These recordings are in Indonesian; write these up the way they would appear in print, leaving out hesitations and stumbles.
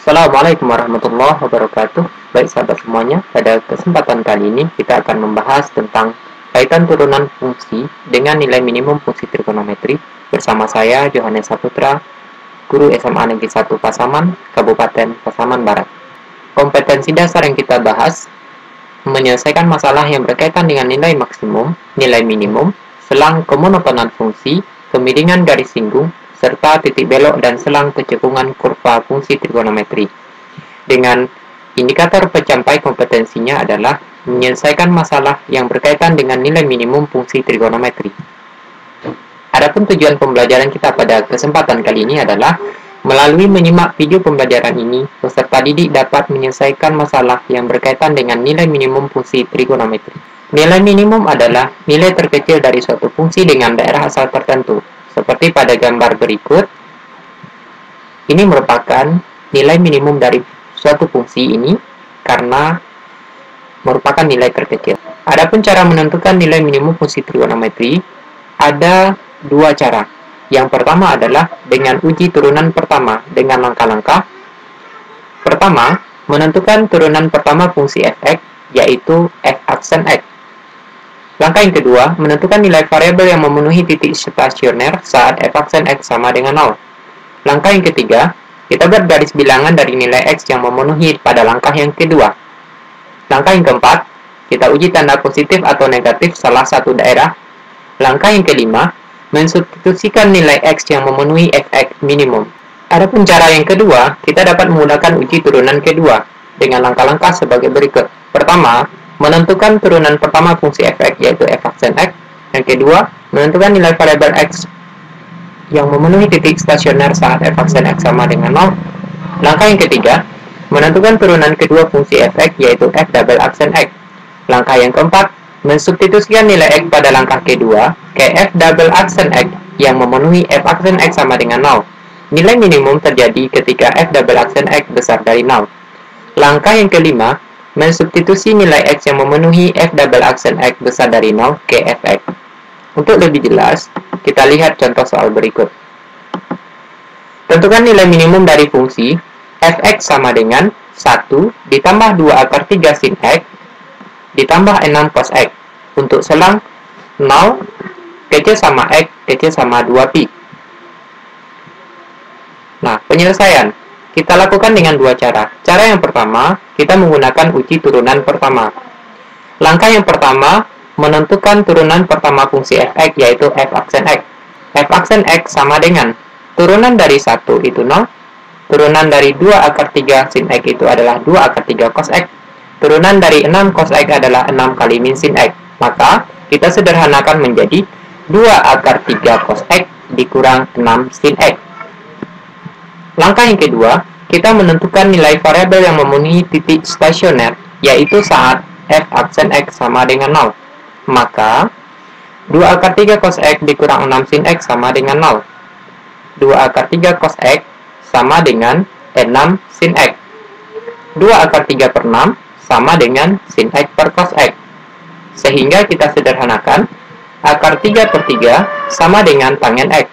Assalamualaikum warahmatullahi wabarakatuh. Baik sahabat semuanya, pada kesempatan kali ini kita akan membahas tentang kaitan turunan fungsi dengan nilai minimum fungsi trigonometri bersama saya Johannes Saputra, guru SMA Negeri 1 Pasaman, Kabupaten Pasaman Barat. Kompetensi dasar yang kita bahas menyelesaikan masalah yang berkaitan dengan nilai maksimum, nilai minimum, selang kemonotonan fungsi, kemiringan garis singgung, serta titik belok dan selang kecekungan kurva fungsi trigonometri. Dengan indikator pencapaian kompetensinya adalah menyelesaikan masalah yang berkaitan dengan nilai minimum fungsi trigonometri. Adapun tujuan pembelajaran kita pada kesempatan kali ini adalah melalui menyimak video pembelajaran ini, peserta didik dapat menyelesaikan masalah yang berkaitan dengan nilai minimum fungsi trigonometri. Nilai minimum adalah nilai terkecil dari suatu fungsi dengan daerah asal tertentu. Seperti pada gambar berikut, ini merupakan nilai minimum dari suatu fungsi ini karena merupakan nilai terkecil. Adapun cara menentukan nilai minimum fungsi trigonometri, ada dua cara. Yang pertama adalah dengan uji turunan pertama dengan langkah-langkah. Pertama, menentukan turunan pertama fungsi f(x), yaitu f aksen x. Langkah yang kedua, menentukan nilai variabel yang memenuhi titik stasioner saat f aksen x sama dengan 0. Langkah yang ketiga, kita buat garis bilangan dari nilai x yang memenuhi pada langkah yang kedua. Langkah yang keempat, kita uji tanda positif atau negatif salah satu daerah. Langkah yang kelima, mensubstitusikan nilai x yang memenuhi fx minimum. Adapun cara yang kedua, kita dapat menggunakan uji turunan kedua dengan langkah-langkah sebagai berikut. Pertama, menentukan turunan pertama fungsi f(x), yaitu f aksen x. Yang kedua, menentukan nilai variabel x yang memenuhi titik stasioner saat f aksen x sama dengan 0. Langkah yang ketiga, menentukan turunan kedua fungsi f(x), yaitu f double aksen x. Langkah yang keempat, mensubstitusikan nilai x pada langkah kedua ke f double aksen x yang memenuhi f aksen x sama dengan 0. Nilai minimum terjadi ketika f double aksen x besar dari 0. Langkah yang kelima, mensubstitusi nilai x yang memenuhi f double aksen x besar dari 0 ke fx. Untuk lebih jelas, kita lihat contoh soal berikut. Tentukan nilai minimum dari fungsi fx sama dengan 1 ditambah 2 akar 3 sin x ditambah 6 cos x untuk selang 0, kecil sama x, kecil sama 2pi. Nah, penyelesaian kita lakukan dengan dua cara. Cara yang pertama, kita menggunakan uji turunan pertama. Langkah yang pertama, menentukan turunan pertama fungsi fx, yaitu f aksen x. F aksen x sama dengan turunan dari 1 itu 0, turunan dari 2 akar 3 sin x itu adalah 2 akar 3 cos x, turunan dari 6 cos x adalah 6 kali min sin x. Maka, kita sederhanakan menjadi 2 akar 3 cos x dikurang 6 sin x. Langkah yang kedua, kita menentukan nilai variabel yang memenuhi titik stasioner, yaitu saat f aksen x sama dengan 0. Maka, 2 akar 3 cos x dikurang 6 sin x sama dengan 0. 2 akar 3 cos x sama dengan 6 sin x. 2 akar 3 per 6 sama dengan sin x per cos x. Sehingga kita sederhanakan, akar 3 per 3 sama dengan tangen x.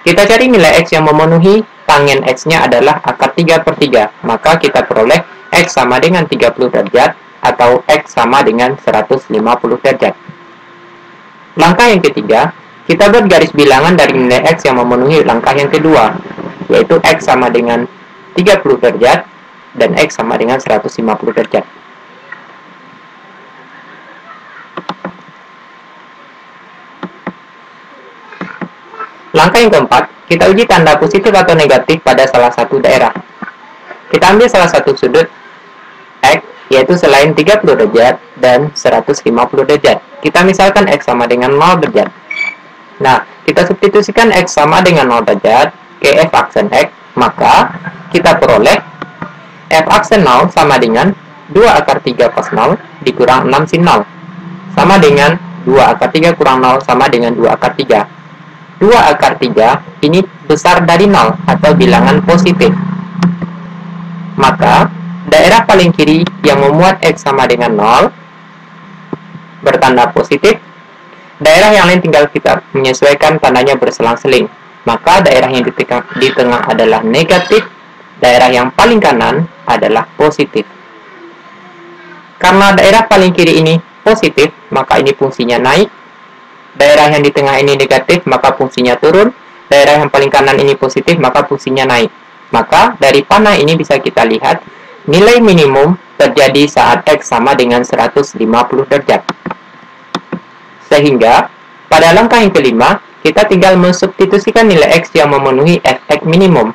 Kita cari nilai x yang memenuhi tangen x-nya adalah akar 3 per 3. Maka kita peroleh x sama dengan 30 derajat atau x sama dengan 150 derajat. Langkah yang ketiga, kita buat garis bilangan dari nilai x yang memenuhi langkah yang kedua, yaitu x sama dengan 30 derajat dan x sama dengan 150 derajat. Langkah yang keempat, kita uji tanda positif atau negatif pada salah satu daerah. Kita ambil salah satu sudut x, yaitu selain 30 derajat dan 150 derajat. Kita misalkan x sama dengan 0 derajat. Nah, kita substitusikan x sama dengan 0 derajat ke f aksen x, maka kita peroleh f aksen 0 sama dengan 2 akar 3 cos 0 dikurang 6 sin 0. Sama dengan 2 akar 3 kurang 0 sama dengan 2 akar 3. 2 akar 3 ini besar dari 0 atau bilangan positif. Maka, daerah paling kiri yang memuat x sama dengan 0 bertanda positif. Daerah yang lain tinggal kita menyesuaikan tandanya berselang-seling. Maka daerah yang di tengah adalah negatif daerah yang paling kanan adalah positif. Karena daerah paling kiri ini positif, maka ini fungsinya naik. Daerah yang di tengah ini negatif, maka fungsinya turun. Daerah yang paling kanan ini positif, maka fungsinya naik. Maka dari panah ini bisa kita lihat nilai minimum terjadi saat X sama dengan 150 derajat. Sehingga pada langkah yang kelima, kita tinggal mensubstitusikan nilai X yang memenuhi Fx minimum.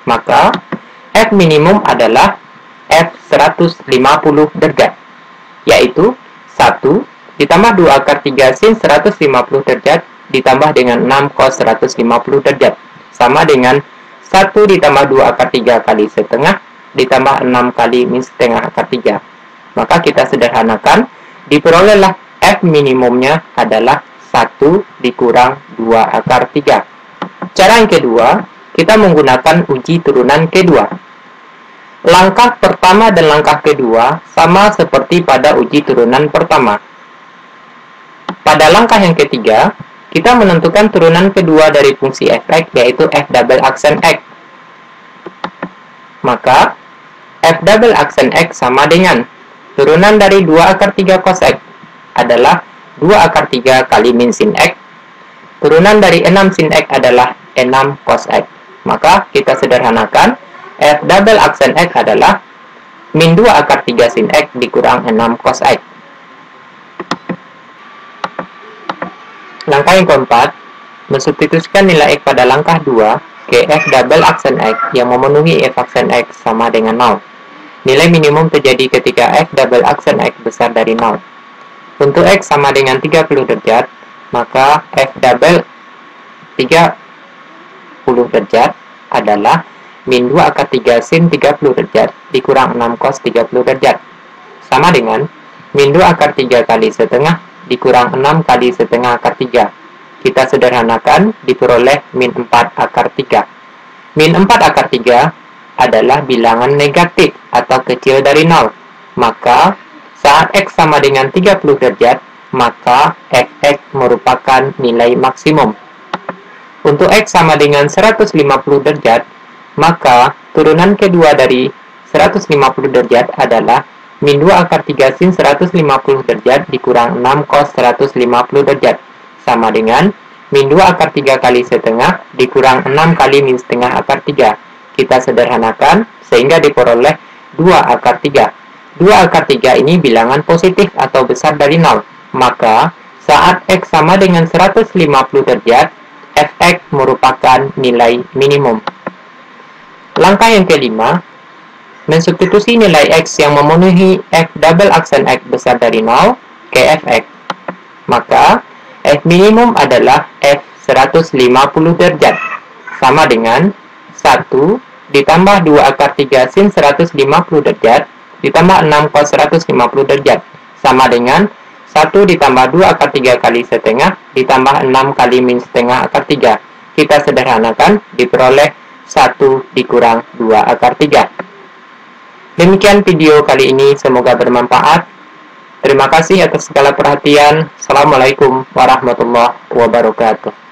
Maka F minimum adalah F 150 derajat, yaitu 1 ditambah 2 akar 3 sin 150 derajat ditambah dengan 6 cos 150 derajat, sama dengan 1 ditambah 2 akar 3 kali setengah ditambah 6 kali min setengah akar 3. Maka kita sederhanakan, diperolehlah F minimumnya adalah 1 dikurang 2 akar 3. Cara yang kedua, kita menggunakan uji turunan kedua. Langkah pertama dan langkah kedua sama seperti pada uji turunan pertama. Pada langkah yang ketiga, kita menentukan turunan kedua dari fungsi fx, yaitu f double aksen x. Maka, f double aksen x sama dengan turunan dari 2 akar 3 cos x adalah 2 akar 3 kali min sin x. Turunan dari 6 sin x adalah 6 cos x. Maka, kita sederhanakan, f double aksen x adalah min 2 akar 3 sin x dikurang 6 cos x. Langkah yang keempat, mensubstitusikan nilai X pada langkah 2 ke F double aksen X yang memenuhi F aksen X sama dengan 0. Nilai minimum terjadi ketika F double aksen X besar dari 0. Untuk X sama dengan 30 derajat, maka F double 30 derajat adalah min 2 akar 3 sin 30 derajat dikurang 6 cos 30 derajat, sama dengan min 2 akar 3 kali setengah dikurang 6 kali setengah akar 3. Kita sederhanakan, diperoleh min 4 akar 3. Min 4 akar 3 adalah bilangan negatif atau kecil dari 0. Maka, saat X sama dengan 30 derajat, maka Fx merupakan nilai maksimum. Untuk X sama dengan 150 derajat, maka turunan kedua dari 150 derajat adalah min 2 akar 3 sin 150 derajat dikurang 6 cos 150 derajat, sama dengan min 2 akar 3 kali setengah dikurang 6 kali min setengah akar 3. Kita sederhanakan sehingga diperoleh 2 akar 3. 2 akar 3 ini bilangan positif atau besar dari 0. Maka, saat X sama dengan 150 derajat, Fx merupakan nilai minimum. Langkah yang kelima, mensubstitusi nilai X yang memenuhi F double aksen X besar dari 0 ke Fx. Maka, F minimum adalah F 150 derajat, sama dengan 1 ditambah 2 akar 3 sin 150 derajat ditambah 6 cos 150 derajat, sama dengan 1 ditambah 2 akar 3 kali setengah ditambah 6 kali min setengah akar 3. Kita sederhanakan, diperoleh 1 dikurang 2 akar 3. Demikian video kali ini, semoga bermanfaat. Terima kasih atas segala perhatian. Assalamualaikum warahmatullahi wabarakatuh.